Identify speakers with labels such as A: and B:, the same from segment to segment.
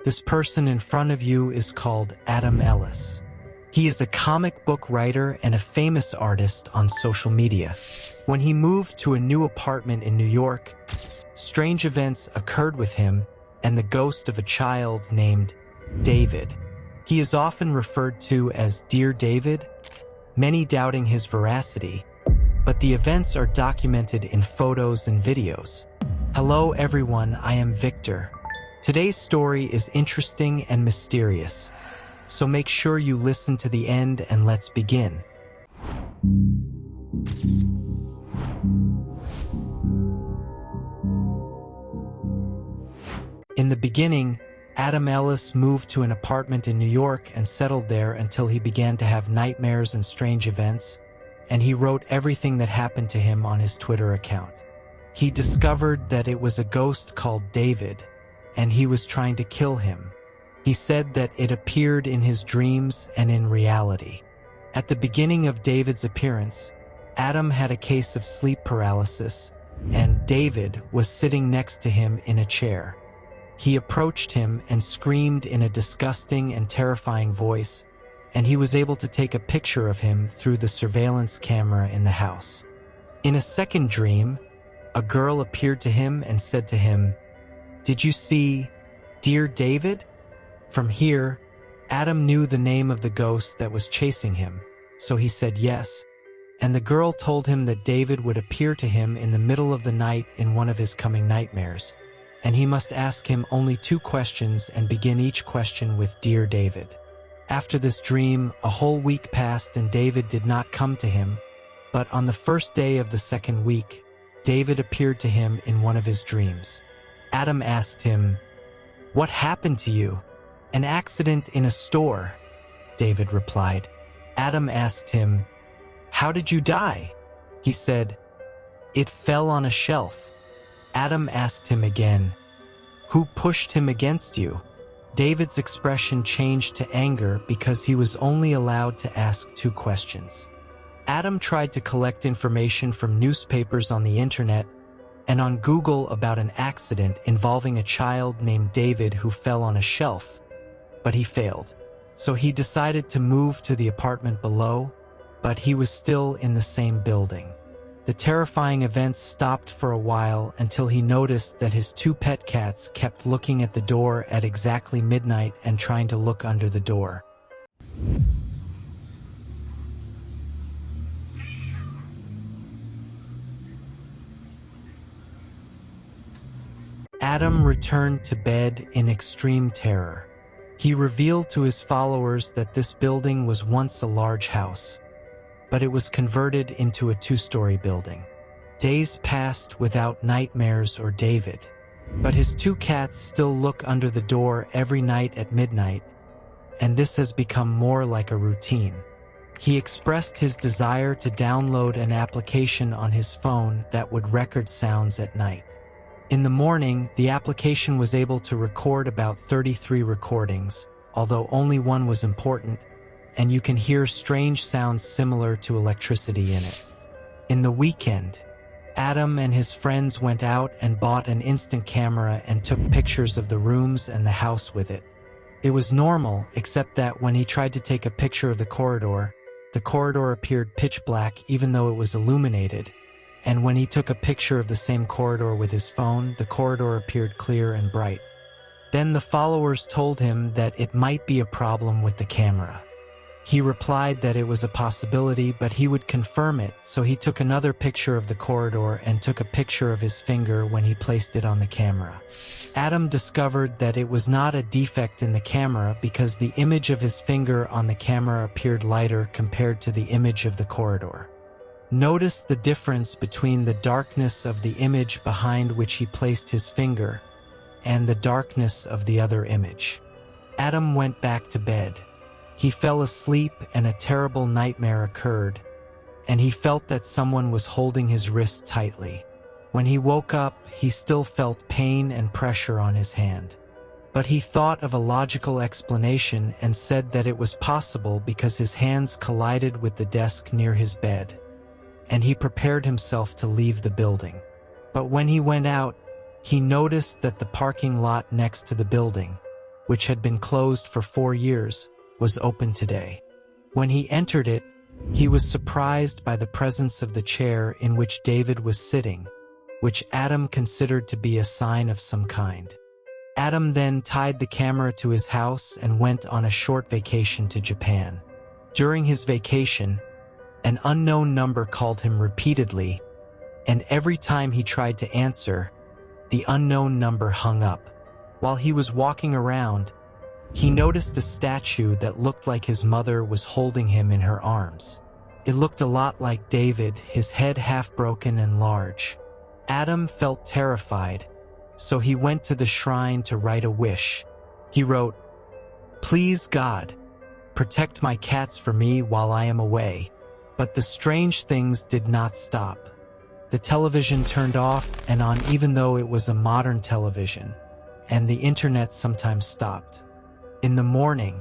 A: This person in front of you is called Adam Ellis. He is a comic book writer and a famous artist on social media. When he moved to a new apartment in New York, strange events occurred with him and the ghost of a child named David. He is often referred to as Dear David, many doubting his veracity, but the events are documented in photos and videos. Hello everyone, I am Victor. Today's story is interesting and mysterious, so make sure you listen to the end and let's begin. In the beginning, Adam Ellis moved to an apartment in New York and settled there until he began to have nightmares and strange events, and he wrote everything that happened to him on his Twitter account. He discovered that it was a ghost called David, and he was trying to kill him. He said that it appeared in his dreams and in reality. At the beginning of David's appearance, Adam had a case of sleep paralysis, and David was sitting next to him in a chair. He approached him and screamed in a disgusting and terrifying voice, and he was able to take a picture of him through the surveillance camera in the house. In a second dream, a girl appeared to him and said to him, "Did you see Dear David?" From here, Adam knew the name of the ghost that was chasing him, so he said yes, and the girl told him that David would appear to him in the middle of the night in one of his coming nightmares, and he must ask him only 2 questions and begin each question with Dear David. After this dream, a whole week passed and David did not come to him, but on the first day of the second week, David appeared to him in one of his dreams. Adam asked him, "What happened to you?" "An accident in a store," David replied. Adam asked him, "How did you die?" He said, "It fell on a shelf." Adam asked him again, "Who pushed him against you?" David's expression changed to anger because he was only allowed to ask 2 questions. Adam tried to collect information from newspapers on the internet and on Google about an accident involving a child named David who fell on a shelf, but he failed. So he decided to move to the apartment below, but he was still in the same building. The terrifying events stopped for a while until he noticed that his 2 pet cats kept looking at the door at exactly midnight and trying to look under the door. Adam returned to bed in extreme terror. He revealed to his followers that this building was once a large house, but it was converted into a 2-story building. Days passed without nightmares or David, but his 2 cats still look under the door every night at midnight, and this has become more like a routine. He expressed his desire to download an application on his phone that would record sounds at night. In the morning, the application was able to record about 33 recordings, although only one was important, and you can hear strange sounds similar to electricity in it. In the weekend, Adam and his friends went out and bought an instant camera and took pictures of the rooms and the house with it. It was normal, except that when he tried to take a picture of the corridor appeared pitch black even though it was illuminated, and when he took a picture of the same corridor with his phone, the corridor appeared clear and bright. Then the followers told him that it might be a problem with the camera. He replied that it was a possibility, but he would confirm it, so he took another picture of the corridor and took a picture of his finger when he placed it on the camera. Adam discovered that it was not a defect in the camera because the image of his finger on the camera appeared lighter compared to the image of the corridor. Notice the difference between the darkness of the image behind which he placed his finger and the darkness of the other image. Adam went back to bed. He fell asleep and a terrible nightmare occurred, and he felt that someone was holding his wrist tightly. When he woke up, he still felt pain and pressure on his hand. But he thought of a logical explanation and said that it was possible because his hands collided with the desk near his bed, and he prepared himself to leave the building. But when he went out, he noticed that the parking lot next to the building, which had been closed for 4 years, was open today. When he entered it, he was surprised by the presence of the chair in which David was sitting, which Adam considered to be a sign of some kind. Adam then tied the camera to his house and went on a short vacation to Japan. During his vacation, an unknown number called him repeatedly, and every time he tried to answer, the unknown number hung up. While he was walking around, he noticed a statue that looked like his mother was holding him in her arms. It looked a lot like David, his head half broken and large. Adam felt terrified, so he went to the shrine to write a wish. He wrote, "Please God, protect my cats for me while I am away." But the strange things did not stop. The television turned off and on even though it was a modern television, and the internet sometimes stopped. In the morning,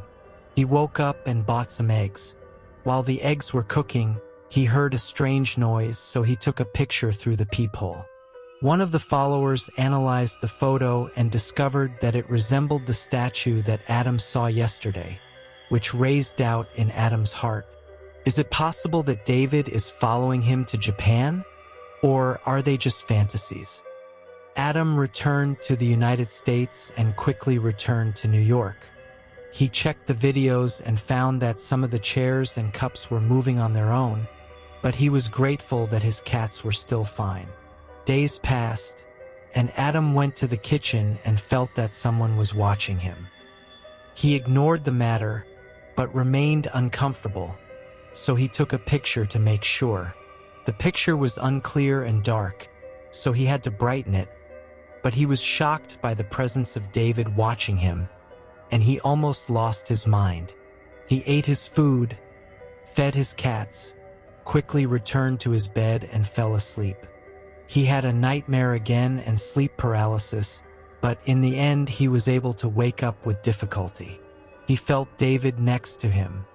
A: he woke up and bought some eggs. While the eggs were cooking, he heard a strange noise, so he took a picture through the peephole. One of the followers analyzed the photo and discovered that it resembled the statue that Adam saw yesterday, which raised doubt in Adam's heart. Is it possible that David is following him to Japan? Or are they just fantasies? Adam returned to the United States and quickly returned to New York. He checked the videos and found that some of the chairs and cups were moving on their own, but he was grateful that his cats were still fine. Days passed, and Adam went to the kitchen and felt that someone was watching him. He ignored the matter, but remained uncomfortable, so he took a picture to make sure. The picture was unclear and dark, so he had to brighten it, but he was shocked by the presence of David watching him, and he almost lost his mind. He ate his food, fed his cats, quickly returned to his bed and fell asleep. He had a nightmare again and sleep paralysis, but in the end he was able to wake up with difficulty. He felt David next to him.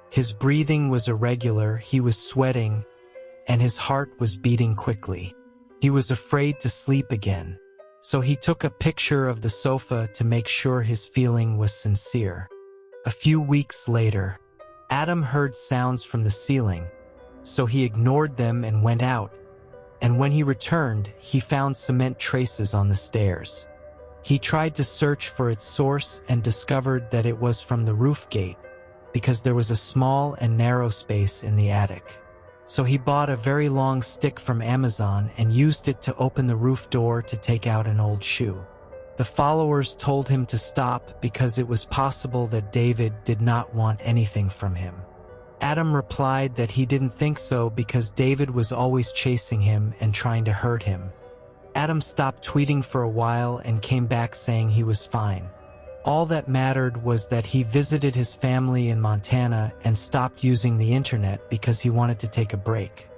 A: His breathing was irregular, he was sweating, and his heart was beating quickly. He was afraid to sleep again, so he took a picture of the sofa to make sure his feeling was sincere. A few weeks later, Adam heard sounds from the ceiling, so he ignored them and went out, and when he returned, he found cement traces on the stairs. He tried to search for its source and discovered that it was from the roof gate, because there was a small and narrow space in the attic. So he bought a very long stick from Amazon and used it to open the roof door to take out an old shoe. The followers told him to stop because it was possible that David did not want anything from him. Adam replied that he didn't think so because David was always chasing him and trying to hurt him. Adam stopped tweeting for a while and came back saying he was fine. All that mattered was that he visited his family in Montana and stopped using the internet because he wanted to take a break.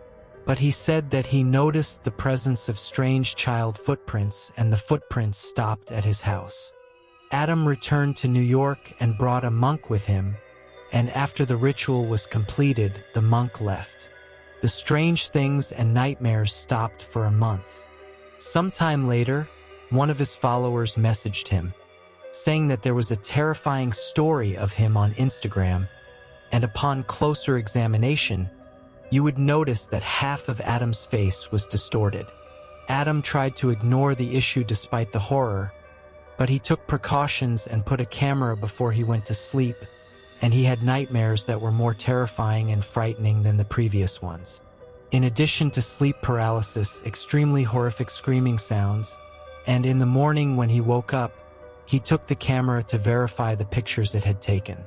A: But he said that he noticed the presence of strange child footprints and the footprints stopped at his house. Adam returned to New York and brought a monk with him, and after the ritual was completed, the monk left. The strange things and nightmares stopped for a month. Sometime later, one of his followers messaged him, saying that there was a terrifying story of him on Instagram, and upon closer examination, you would notice that half of Adam's face was distorted. Adam tried to ignore the issue despite the horror, but he took precautions and put a camera before he went to sleep, and he had nightmares that were more terrifying and frightening than the previous ones. In addition to sleep paralysis, extremely horrific screaming sounds, and in the morning when he woke up, he took the camera to verify the pictures it had taken.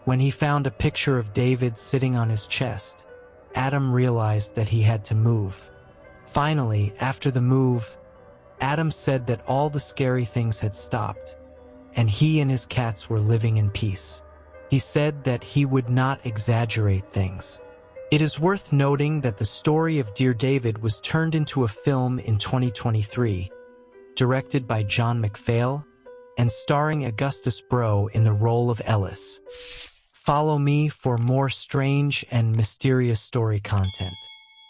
A: When he found a picture of David sitting on his chest, Adam realized that he had to move. Finally, after the move, Adam said that all the scary things had stopped, and he and his cats were living in peace. He said that he would not exaggerate things. It is worth noting that the story of Dear David was turned into a film in 2023, directed by John McPhail, and starring Augustus Bro in the role of Ellis. Follow me for more strange and mysterious story content.